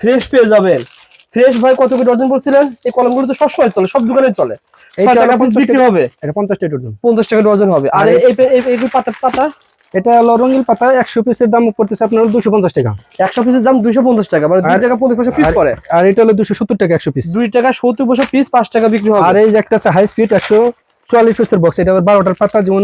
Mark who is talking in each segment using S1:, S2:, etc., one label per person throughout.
S1: Fresh পেয়ে যাবেন। Fresh ভাই কত করে ডজন বলছিলেন? এই কলমগুলো তো সবসময় চলে, সব দোকানে চলে। 6 টাকা পিস বিক্রি হবে।
S2: এটা 50 টাকা ডজন।
S1: 50 টাকা ডজন হবে। আর এই পাতা
S2: এটা হলো রঙিন পাতা, 100 পিসের দাম পড়তেছে আপনার 250 টাকা।
S1: 100 পিসের দাম 250 টাকা, মানে 2 টাকা 50 পয়সা পিস পড়ে।
S2: আর এটা হলো 270 টাকা 100 পিস।
S1: 2 টাকা 70 পয়সা পিস, 5 টাকা বিক্রি হবে।
S2: আর এই যে একটা আছে হাই স্পিড 144 পিসের বক্স, এটা আবার 12টার পাতা, যেমন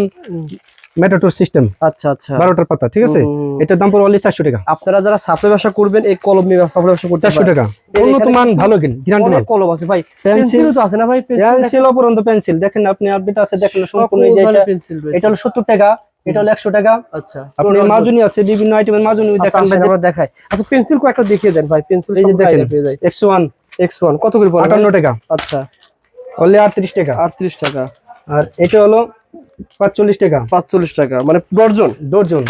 S2: মেটাটোর সিস্টেম।
S1: আচ্ছা আচ্ছা,
S2: 12টার পাতা, ঠিক আছে। এটার দাম পড়বে অনলি 400 টাকা।
S1: আপনারা যারা সাপ্লাই ব্যবসা করবেন, এই কলম নিয়ে সাপ্লাই ব্যবসা করতে
S2: 400 টাকা। উন্নত মান, ভালো কিন, গ্যারান্টি মাল।
S1: অনেক কলম আছে ভাই, পেন্সিল তো আছে না ভাই?
S2: পেন্সিল অপরন্ত পেন্সিল দেখেন আপনি, আপডেট আছে দেখেন সম্পূর্ণ। এই যে এটা হলো 70 টাকা, এটা হলো 100 টাকা।
S1: আচ্ছা,
S2: আপনি মাজুনি আছে, বিভিন্ন আইটেমের মাজুনি দেখেন ভাই।
S1: আমরা দেখাই। আচ্ছা, পেন্সিল কো একটা দেখিয়ে দেন ভাই। পেন্সিল
S2: এই যে
S1: সম্পূর্ণ আইডিয়া পেয়ে যায়। X1 কত করে পড়ে?
S2: 58 টাকা।
S1: আচ্ছা,
S2: অনলি 38 টাকা।
S1: 38 টাকা।
S2: আর এটা হলো 45 টাকা।
S1: 45 টাকা মানে ডজন।
S2: ডজন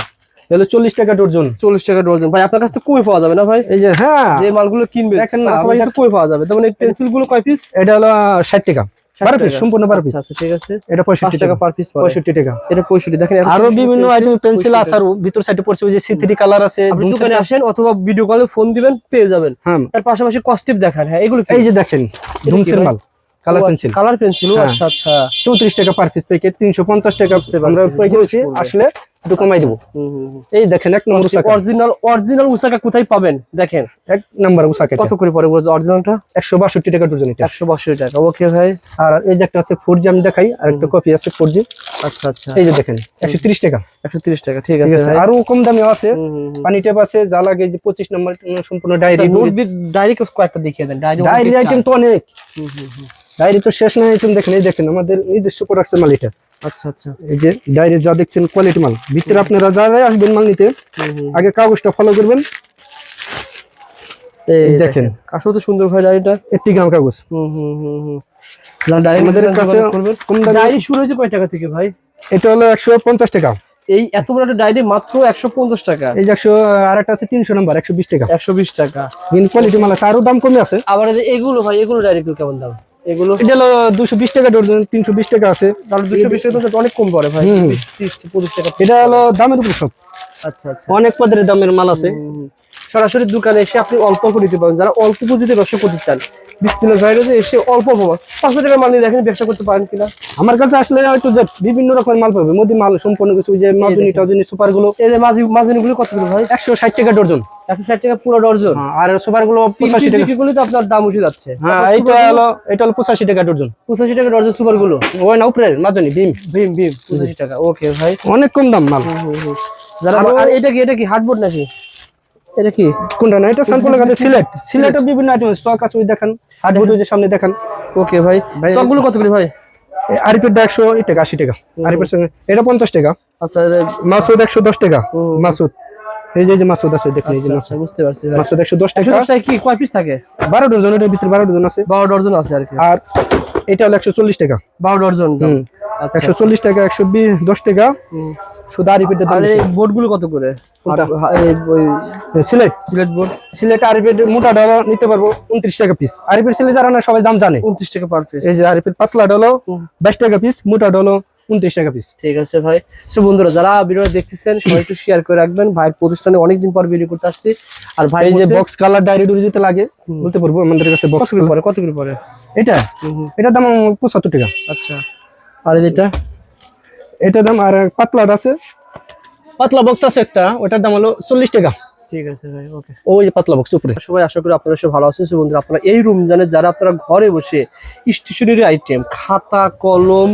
S2: হলো 40 টাকা ডজন।
S1: 40 টাকা ডজন। ভাই আপনার কাছে তো কমে পাওয়া যাবে না ভাই?
S2: এই যে হ্যাঁ,
S1: যে মালগুলো কিনবে
S2: দেখেন না,
S1: সবাই তো কমে পাওয়া যাবে। তার মানে পেন্সিল গুলো কয় পিস?
S2: এটা হলো 60 টাকা। 12 পিস, সম্পূর্ণ 12 পিস।
S1: আচ্ছা ঠিক আছে।
S2: এটা 65
S1: টাকা পার পিস পড়ে।
S2: 65 টাকা।
S1: এটা 65। দেখেন
S2: আরো বিভিন্ন আইটেম পেন্সিল আছে, আর ভিতর সাইডে পড়ছে ওই যে C3 কালার আছে।
S1: আপনি দোকানে আসেন অথবা ভিডিও কলে ফোন দিবেন, পেয়ে যাবেন।
S2: হ্যাঁ,
S1: তার পাশাপাশি কস্টিপ দেখান। হ্যাঁ, এগুলো
S2: এই যে দেখেন ধুমসের মাল, কালার পেন্সিল।
S1: কালার পেন্সিল, আচ্ছা আচ্ছা।
S2: 34 টাকা পার পিস প্যাকেট, 350 টাকা আমরা প্যাকেট আসলে একটু কমাই দেব। এই দেখেন এক নম্বর উসাকা।
S1: অরিজিনাল উসাকা কোথায় পাবেন? দেখেন
S2: এক নম্বর উসাকা।
S1: কত করে পড়ে অরিজিনালটা?
S2: 162 টাকা ডজন। এটা
S1: 162 টাকা। ওকে ভাই।
S2: আর এই যে একটা আছে 4G, আমি দেখাই, আর একটা কপি আছে 4G।
S1: আচ্ছা আচ্ছা,
S2: এই যে দেখেন 130 টাকা।
S1: 130 টাকা, ঠিক আছে ভাই।
S2: আরো কম দামেও আছে, পানি ট্যাপ আছে, যা লাগে। যে 25 নম্বর সম্পূর্ণ ডায়েরি।
S1: নোটবুক ডায়েরি কয়েকটা দেখিয়ে দেন।
S2: ডায়েরি আইটেম তো অনেক, ডায়েরি তো শেষ নাই আইটেম। দেখেন এই দেখেন আমাদের নিজস্ব প্রোডাকশন মাল এটা।
S1: আচ্ছা আচ্ছা,
S2: এই যে ডায়েরি যা দেখছেন কোয়ালিটি মাল। ভিতরে আপনারা যারা আসবেন মাল নিতে, আগে কাগজটা ফলো করবেন। এই দেখেন
S1: আসলে তো সুন্দর ভাই ডায়েরিটা।
S2: 80 গ্রাম কাগজ।
S1: ডায়েরি
S2: আমাদের কাছে কম দামে।
S1: ডায়েরি শুরু হয়েছে কয় টাকা থেকে ভাই?
S2: এটা হলো 150 টাকা।
S1: এই এত বড় একটা ডায়েরি মাত্র 150 টাকা।
S2: এই যে 100, আর একটা আছে 300 নাম্বার 120 টাকা।
S1: 120 টাকা।
S2: গ্রিন কোয়ালিটি মাল আছে, আরো দাম কমে আছে।
S1: আবার এগুলো ভাই, এগুলো ডায়েরি কেমন দাম? এগুলো
S2: এটা হলো 220 টাকা ডজন, 320 টাকা আছে।
S1: তাহলে 220 টাকা তো অনেক কম পড়ে ভাই। 20 30 25 টাকা।
S2: এটা হলো দামের উপর সব।
S1: আচ্ছা আচ্ছা,
S2: অনেক পদের দামের মাল আছে।
S1: সরাসরি দোকানে এসে আপনি অল্প অল্প নিতে পারেন। যারা অল্প পুঁজিতে ব্যবসা করতে চান, বিসমিল্লাহ ভাইরাসে এসে অল্প অল্প 500 টাকার মাল নিয়ে দেখেন ব্যবসা করতে পারেন কিনা।
S2: আমার কাছে আসলে হয়তো যে বিভিন্ন রকমের মাল পাবে, মোদি মাল সম্পূর্ণ কিছু। যে মাজুনি টাজুনি সুপার গুলো,
S1: এই যে মাজুনিগুলো কত করে ভাই?
S2: 160 টাকা ডজন।
S1: 160 টাকা পুরো ডজন।
S2: আর সুপার গুলো 85 টাকা।
S1: বিক্রি তো আপনার দাম উঠে যাচ্ছে।
S2: হ্যাঁ, এটা হলো 85 টাকা ডজন।
S1: 85 টাকা ডজন সুপার গুলো।
S2: ওই না উপরে মাজুনি ভীম
S1: 85 টাকা। ওকে ভাই,
S2: অনেক কম দাম মাল।
S1: যারা আর এটা কি হার্ডবোর্ড নাকি? এটা কি
S2: কোনটা? না, এটা স্যাম্পল কাছে সিলেটের বিভিন্ন আইটেম স্টক আছে। ওই দেখেন হার্ডবোর্ড, ওই যে সামনে দেখেন।
S1: ওকে ভাই, সবগুলো কত করে ভাই?
S2: আরিপের 100 টাকা 80 টাকা। আরিপের সঙ্গে এটা 50 টাকা।
S1: আচ্ছা,
S2: মাসুদ 110 টাকা। মাসুদ, এই যে মাসুদ আছে দেখেন, এই যে
S1: আচ্ছা বুঝতে পারছি ভাই।
S2: মাসুদ 110 টাকা।
S1: 110 টাকা কি কয় পিস থাকে?
S2: 12 ডজন। এর ভিতরে 12 ডজন আছে।
S1: 12 ডজন আছে আর কি।
S2: আর এটা হলো 140 টাকা।
S1: 12 ডজন দাম। আচ্ছা,
S2: 140 টাকা, 110 টাকা। শুধু আরিপের দাম।
S1: আর এই বোর্ডগুলো কত করে?
S2: কোনটা?
S1: এই ওই
S2: সিলেট বোর্ড। সিলেট আরিপের মোটা ডলা নিতে পারবো 29 টাকা পিস। আরিপের সিলে যারা না সবাই দাম জানে।
S1: 29 টাকা পার পিস।
S2: এই যে আরিপের পাতলা ডলো 22 টাকা পিস, মোটা ডলো 29 টাকা পিস।
S1: ঠিক আছে ভাই। সো বন্ধুরা, যারা ভিডিওটা দেখতেছেন সবাই একটু শেয়ার করে রাখবেন। ভাই প্রতিষ্ঠানে অনেকদিন পর ভিডিও করতে আসছি। আর ভাই
S2: এই যে বক্স কালার ডায়েরি ডুরি যেতে লাগে বলতে পারবো আমাদের কাছে। বক্স
S1: কত করে পড়ে?
S2: এটার দাম 75 টাকা।
S1: আচ্ছা, আর
S2: এটার দাম। আর পাতলাটা আছে, পাতলা বক্স আছে একটা, ওটার দাম হলো 40 টাকা।
S1: ঠিক আছে ভাই, ওকে।
S2: ওই যে পাতলা বক্স উপরে।
S1: সবাই আশা করি আপনারা সবাই ভালো আছেন। বন্ধুরা, আপনারা এই রমজানে যারা আপনারা ঘরে বসে স্টেশনারি আইটেম, খাতা কলম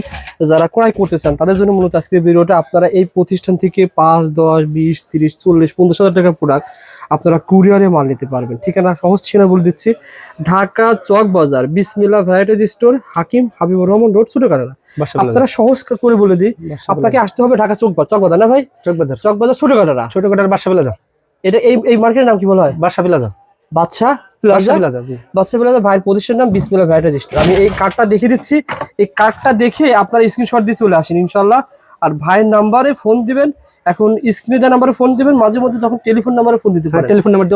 S1: যারা ক্রয় করতে চান, তাদের জন্য মূলত আজকের ভিডিওটা। আপনারা এই প্রতিষ্ঠান থেকে 5, 10, 20, 30, 40, 50 হাজার টাকার প্রোডাক্ট আপনারা কুরিয়ারে মাল নিতে পারবেন। ঠিকানা সহজ ঠিকানা বলে দিচ্ছি, ঢাকা চক বাজার, বিসমিল্লাহ ভ্যারাইটি স্টোর, হাকিম হাবিবুর রহমান রোড, ছোটকাটা। আপনারা সহজ করে বলে দিই, আপনাকে আসতে হবে ঢাকা চক বাজার না ভাই? চক বাজার ছোটকাটার বাসা প্লাজা। এটা এই মার্কেটের নাম কি বলা হয়?
S2: বাসা প্লাজা।
S1: বাদশা প্লাজা। বাদশা প্লাজা ভাইয়ের প্রতিষ্ঠানের নাম বিসমিল্লাহ ভ্যারাইটি স্টোর। আমি এই কার্ডটা দেখিয়ে দিচ্ছি, এই কার্ডটা দেখে আপনারা স্ক্রিনশট দিয়ে চলে আসেন ইনশাল্লাহ। আর ভাইয়ের নাম্বারে ফোন দিবেন। এখন স্ক্রিনে দেওয়া নাম্বারে ফোন দিবেন, মাঝে মধ্যে যখন টেলিফোন নাম্বারে ফোন দিতে পারেন। টেলিফোন নাম্বার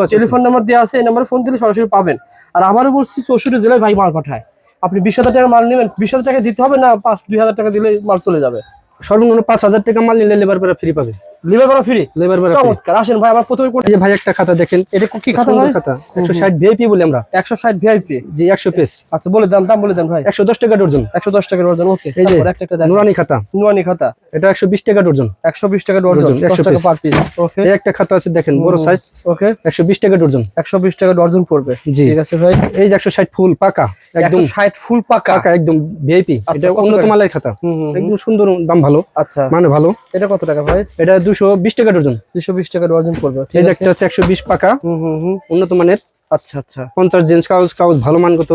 S1: দেওয়া আছে, এই নাম্বারে ফোন দিলে সরাসরি পাবেন। আর আবারও বলছি, 64 জেলায় ভাই মাল পাঠায়। আপনি 20,000 টাকার মাল নেবেন, 20,000 টাকা দিতে হবে না, 2,000 টাকা দিলে মাল চলে যাবে।
S2: সর্বনিম্ন 5000 টাকা মাল নিলে লেবার পেরা ফ্রি পাবে।
S1: লিভার করা ফ্রি,
S2: লেবার পেরা
S1: চমৎকার। আসেন ভাই আমার প্রথমে
S2: এই যে ভাই একটা খাতা দেখেন,
S1: এটা কি খাতা ভাই?
S2: খাতা 160 ভিআইপি বলি আমরা।
S1: 160 ভিআইপি,
S2: জি 100 পিস।
S1: আচ্ছা বলে দাম বলে দেন ভাই।
S2: 110 টাকা ডজন।
S1: 110 টাকা ডজন, ওকে।
S2: এই যে
S1: তারপর একটা দেখেন,
S2: নুরানি খাতা,
S1: নুরানি খাতা,
S2: এটা 120 টাকা ডজন।
S1: 120 টাকা ডজন, 10 টাকা পার পিস, ওকে।
S2: এই একটা খাতা আছে দেখেন বড় সাইজ,
S1: ওকে,
S2: 120 টাকা ডজন।
S1: 120 টাকা ডজন পড়বে,
S2: জি
S1: ঠিক আছে ভাই।
S2: এই যে 160 ফুল পাকা, একদম
S1: 160 ফুল পাকা,
S2: পাকা একদম ভিআইপি।
S1: আচ্ছা,
S2: এটা
S1: কত
S2: উন্নত
S1: টাকা?
S2: মানের খাতা,
S1: হুম।
S2: একদম সুন্দর, দাম ভালো,
S1: আচ্ছা,
S2: মানে ভালো।
S1: এটা কত টাকা ভাই?
S2: এটা 220 টাকা ডজন।
S1: 220 টাকা ডজন পড়বে,
S2: এই
S1: ঠিক
S2: যে
S1: আছে।
S2: একটা আছে 120 পাকা, উন্নত মানের।
S1: আচ্ছা আচ্ছা,
S2: 50 জেন্স কাগজ ভালো মানগত।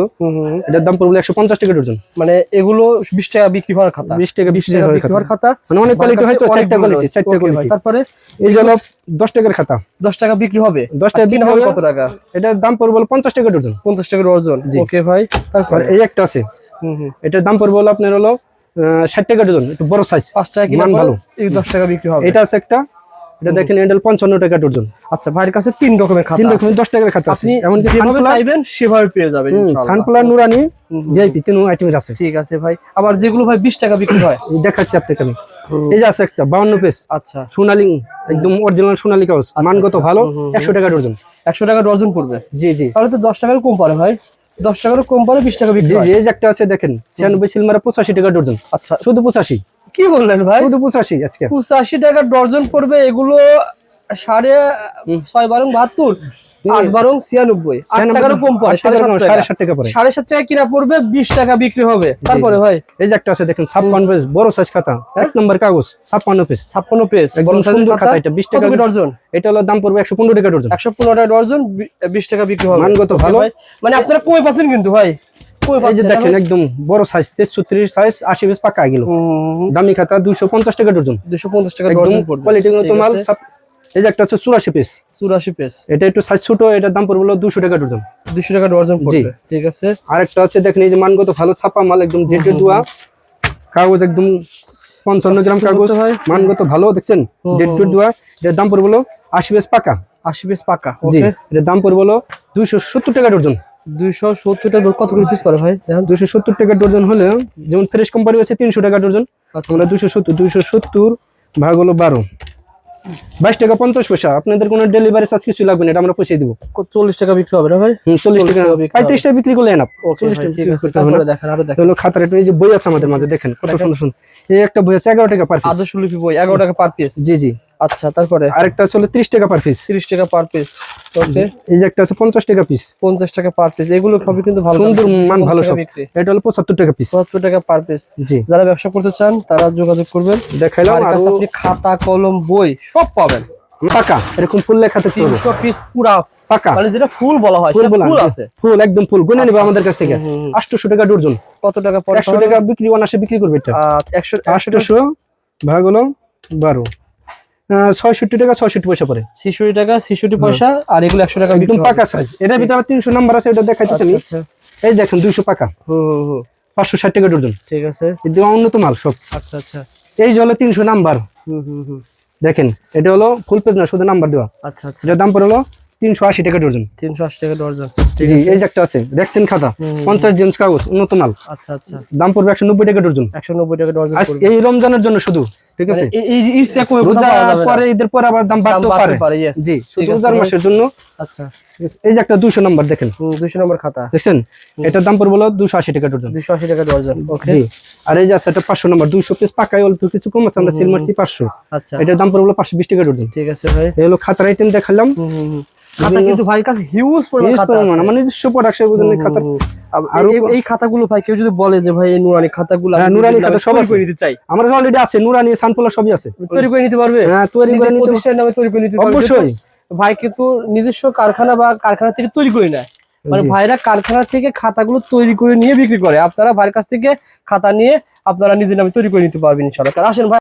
S2: এটার দাম পড়বে 150 টাকা ডজন।
S1: মানে এগুলো 20 টাকা বিক্রি হওয়ার খাতা,
S2: 20 টাকা
S1: বিক্রি হওয়ার খাতা,
S2: মানে অনেক কোয়ালিটি হয়তো, চারটা কোয়ালিটি, চারটা কোয়ালিটি।
S1: তারপরে
S2: এই যে হলো 10 টাকার খাতা,
S1: 10 টাকা বিক্রি হবে,
S2: 10 টাকা
S1: কিনা
S2: বিক্রি
S1: হবে
S2: হবে।
S1: কত টাকা?
S2: এটার দাম পড়বে 50 টাকা ডজন।
S1: 50 টাকা ডজন, ওকে ভাই।
S2: আর
S1: তারপরে
S2: এই একটা আছে, এটার দাম পড়বে আপনার হলো 60 টাকা ডজন, একটু বড় সাইজ,
S1: 5 টাকা কিনা
S2: মান
S1: ভালো,
S2: ভালো।
S1: এই 10 টাকা বিক্রি হবে।
S2: এটা আছে একটা, এটা দেখেন হ্যান্ডেল 55 টাকা ডজন।
S1: আচ্ছা, ভাইয়ের কাছে 3 রকমের খাতা
S2: তিন
S1: আছে।
S2: রকমের 10 টাকার খাতা আছে,
S1: আপনি
S2: এমনকি
S1: যেভাবে চাইবেন সেভাবে পেয়ে যাবেন ইনশাআল্লাহ।
S2: সানপ্লার, নুরানি, ভিআইপি তিন আইটেম আছে।
S1: ঠিক আছে ভাই। আবার যেগুলো ভাই 20 টাকা বিক্রি হয়,
S2: এই দেখাচ্ছি আপনাকে আমি। এই যে আছে একটা 52 পিস,
S1: আচ্ছা,
S2: সোনালী, একদম অরিজিনাল সোনালী কাগজ, মানগত ভালো, 100 টাকা ডজন।
S1: 100 টাকা ডজন পড়বে।
S2: জি জি
S1: তাহলে তো 10 টাকারও কম পড়ে ভাই, 10 টাকারও কম পড়ে, 20 টাকা বিক্রি
S2: জি
S1: হয়।
S2: জি। এই যে একটা আছে দেখেন 96 সিলমারা 85 টাকা ডজন।
S1: আচ্ছা,
S2: শুধু 85,
S1: কি বললেন ভাই?
S2: শুধু 85 আজকে।
S1: 85 টাকা ডজন পড়বে। এগুলো 6.5 বারং 72, 8 বারং 96, 8 টাকারও কম পড়ে, 7.5 টাকা।
S2: 7.5 টাকা পড়ে।
S1: 7.5 টাকা কিনা পড়বে, 20 টাকা বিক্রি হবে। তারপরে ভাই
S2: এই যে একটা আছে দেখেন 56 পিস, বড় সাইজ খাতা, এক নম্বর কাগজ, 56 পিস,
S1: 56 পেজ,
S2: একদম
S1: বড় সাইজের
S2: সুন্দর
S1: খাতা,
S2: খাতা। এটা 20
S1: কত
S2: টাকা
S1: করে ডজন?
S2: এটা হলো দাম পড়বে 115 টাকা ডজন।
S1: 115 টাকা ডজন, 20 টাকা বিক্রি হবে।
S2: মানগত
S1: ওকে
S2: ভালো।
S1: ভাই, মানে আপনারা কমে পাচ্ছেন কিন্তু ভাই, কমে
S2: এই যে
S1: পাচ্ছেন।
S2: দেখেন একদম বড় সাইজ 33 সাইজ, 80 পিস পাকা গেল। দামি খাতা 250 টাকা ডজন,
S1: 250 টাকা
S2: একদম
S1: ডজন পড়বে,
S2: কোয়ালিটি গুলো
S1: ঠিক
S2: তো মাল।
S1: আছে।
S2: এই যে একটা আছে 84 পিস,
S1: 84 পেজ,
S2: এটা একটু সাইজ ছোট, এটার দাম পড়বে হলো 200 টাকা ডজন।
S1: 200 টাকা ডজন পড়বে, ঠিক আছে।
S2: আরেকটা আছে দেখেন এই যে মানগত ভালো ছাপা মাল, একদম ডেটে দেওয়া কাগজ, একদম 55 গ্রাম কাগজ, মানগত ভালো, দেখছেন ডেটে দেওয়া। এটার দাম পড়বে হলো 80 পিস পাকা।
S1: 80 পেজ পাকা,
S2: জি,
S1: ওকে।
S2: এটার দাম পড়বে হলো 270 টাকা ডজন।
S1: 270 টাকা কত করে পিস পড়ে ভাই? দেখেন
S2: 270 টাকা ডজন হলে, যেমন ফ্রেশ কোম্পানি আছে 300 টাকা ডজন,
S1: আচ্ছা,
S2: আমরা 270 ভাগ হলো 12, 22 টাকা 50 পয়সা। আপনাদের কোনো ডেলিভারি চার্জ কিছু লাগবে না, এটা আমরা পৌঁছে দিব।
S1: 40 টাকা বিক্রি হবে না ভাই?
S2: 40 টাকা,
S1: টাকা বিক্রি
S2: 35 টাকা বিক্রি করলে এনাফ।
S1: ওকে
S2: 40
S1: ভাই,
S2: টাকা
S1: ঠিক
S2: বিক্রি
S1: আছে।
S2: করতে হবে না।
S1: তারপরে দেখেন, আরো দেখেন।
S2: হলো খাতার একটু, এই যে বই আছে আমাদের মাঝে, দেখেন কত সুন্দর সুন্দর। এই একটা বই আছে 11 টাকা পার পিস।
S1: আদর্শ লিপি বই 11 টাকা পার পিস,
S2: জি জি।
S1: আচ্ছা। তারপরে
S2: আরেকটা আছে হলো 30 টাকা পার পিস।
S1: 30 টাকা পার পিস, ওকে।
S2: এই যে একটা আছে 50 টাকা পিস,
S1: 50 টাকা পার পিস। এগুলো সবই কিন্তু ভালো,
S2: সুন্দর মান, ভালো সব।
S1: বিক্রি।
S2: এটা হলো 75 টাকা পিস।
S1: 70 টাকা পার পিস।
S2: জি,
S1: যারা ব্যবসা করতে চান তারা যোগাযোগ করবেন।
S2: দেখাইলাম।
S1: আমার
S2: আর
S1: কাছে আপনি খাতা, কলম, বই সব পাবেন।
S2: পাকা এরকম ফুল লেখা থাকতে হবে,
S1: 300 পিস পুরা
S2: পাকা,
S1: মানে যেটা ফুল বলা হয়, সেটা ফুল আছে,
S2: ফুল একদম ফুল। গুনে নিবে আমাদের কাছ থেকে। 800 টাকা ডজন।
S1: কত টাকা পড়ে?
S2: 100 টাকা বিক্রি, অনাসে বিক্রি করবে এটা।
S1: 100
S2: 800 ভাগ হলো 12, 66 টাকা 66 পয়সা পড়ে।
S1: 66 টাকা 66 পয়সা। আর এগুলো 100 টাকা
S2: একদম
S1: বিক্রি হবে।
S2: পাকা সাইজ। এটার ভিতরে 300 নাম্বার আছে, এটা দেখাইতেছি আমি।
S1: আচ্ছা,
S2: এই দেখেন 200 পাকা, 560 টাকা ডজন।
S1: ঠিক আছে।
S2: কিন্তু উন্নত মাল সব।
S1: আচ্ছা আচ্ছা,
S2: এই যে হলো 300 নাম্বার, দেখেন এটা হলো ফুল পেজ না, শুধু নাম্বার দেওয়া।
S1: আচ্ছা আচ্ছা,
S2: এটার দাম পড়ে হলো 380 টাকা ডজন।
S1: 380 টাকা ডজন, ঠিক
S2: জি।
S1: আছে।
S2: এই যে একটা আছে দেখছেন খাতা, 50 জেমস কাগজ, উন্নত মাল,
S1: আচ্ছা আচ্ছা,
S2: দাম পড়বে 190 টাকা ডজন।
S1: 190 টাকা ডজন
S2: আজ
S1: পড়বে।
S2: এই রমজানের জন্য শুধু, ঠিক আছে।
S1: এই ইরসা কই কোথাও
S2: রোজার
S1: পাওয়া যাবে না।
S2: পরে, ঈদের পরে আবার দাম বাড়তে
S1: বাড়তে
S2: পারে।
S1: পারে, yes,
S2: জি, শুধু
S1: ঠিক আছে
S2: রোজার
S1: ভাই।
S2: মাসের জন্য।
S1: আচ্ছা,
S2: এই যে একটা 200 নাম্বার দেখেন,
S1: 200 নম্বর খাতা,
S2: দেখছেন এটার দাম পড়বে হলো 280 টাকা ডজন।
S1: 280 টাকা ডজন, ওকে।
S2: জি। আর এই যে আছে এটা 500 নাম্বার, 200 পিস পাকায়, অল্প কিছু কম আছে, আমরা সেল মারছি 500।
S1: আচ্ছা,
S2: এটার দাম পড়বে হলো 520 টাকা ডজন।
S1: ঠিক আছে ভাই।
S2: এই হলো খাতার আইটেম দেখালাম।
S1: খাতা কিন্তু ভাই কাছে হিউজ পরিমাণ খাতা আছে।
S2: মানে নিজস্ব প্রোডাকশন বুঝলেন খাতার।
S1: আর এই খাতাগুলো ভাই কেউ যদি বলে যে ভাই এই নুরানি খাতাগুলো আমি
S2: নুরানি খাতা সব
S1: তৈরি করে নিতে চাই,
S2: আমার অলরেডি আছে, নুরানি, সানপোলা সবই আছে।
S1: তৈরি করে নিতে পারবে?
S2: হ্যাঁ, তৈরি করে নিতে
S1: প্রতিষ্ঠানের নামে তৈরি করে নিতে পারবে
S2: অবশ্যই।
S1: ভাই কিন্তু নিজস্ব কারখানা বা কারখানা থেকে তৈরি করে নেয়, মানে ভাইরা কারখানা থেকে খাতাগুলো তৈরি করে নিয়ে বিক্রি করে। আপনারা ভাইয়ের কাছ থেকে খাতা নিয়ে আপনারা নিজের নামে তৈরি করে নিতে পারবেন ইনশাআল্লাহ। আসেন ভাই।